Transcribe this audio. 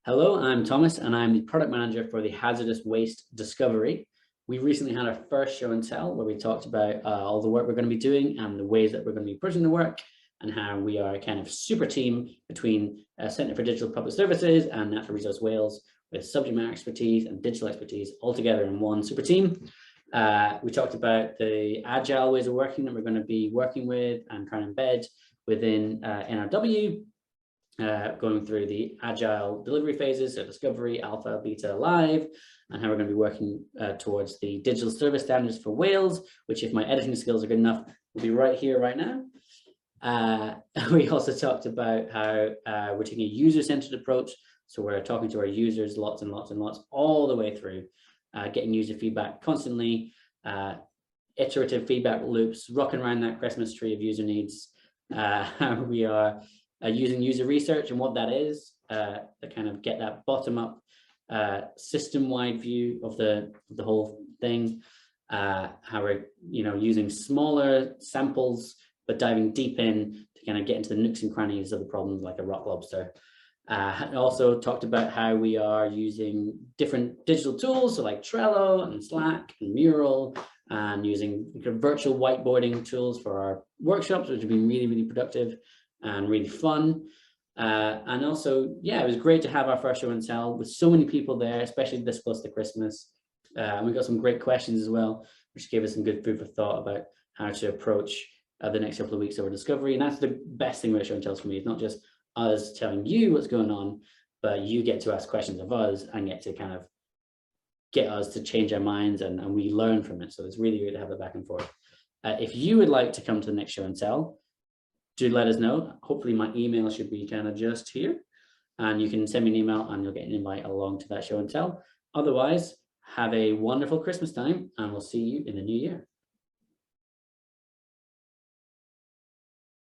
Hello, I'm Thomas and I'm the product manager for the hazardous waste discovery. We recently had our first show and tell where we talked about all the work we're going to be doing and the ways that we're going to be pushing the work, and how we are a kind of super team between Centre for Digital Public Services and Natural Resource Wales, with subject matter expertise and digital expertise all together in one super team. We talked about the agile ways of working that we're going to be working with and trying to embed within NRW. Going through the agile delivery phases, so discovery, alpha, beta, live, and how we're going to be working towards the digital service standards for Wales, which, if my editing skills are good enough, will be right here, right now. We also talked about how we're taking a user-centered approach. So we're talking to our users lots and lots and lots all the way through, getting user feedback constantly, iterative feedback loops, rocking around that Christmas tree of user needs. We are using user research and what that is to kind of get that bottom-up system-wide view of the whole thing. How we're using smaller samples but diving deep in to kind of get into the nooks and crannies of the problems, like a rock lobster. Also talked about how we are using different digital tools, so like Trello and Slack and Mural, and using virtual whiteboarding tools for our workshops, which have been really, really productive and really fun. And also, yeah, it was great to have our first show and tell with so many people there, especially this close to Christmas. And we got some great questions as well, which gave us some good food for thought about how to approach the next couple of weeks of our discovery. And that's the best thing about show and tells for me. It's not just us telling you what's going on, but you get to ask questions of us and get to kind of get us to change our minds, and we learn from it. So it's really great to have that back and forth. If you would like to come to the next show and tell, do let us know. Hopefully my email should be kind of just here, and you can send me an email and you'll get an invite along to that show and tell. Otherwise, have a wonderful Christmas time, and we'll see you in the new year.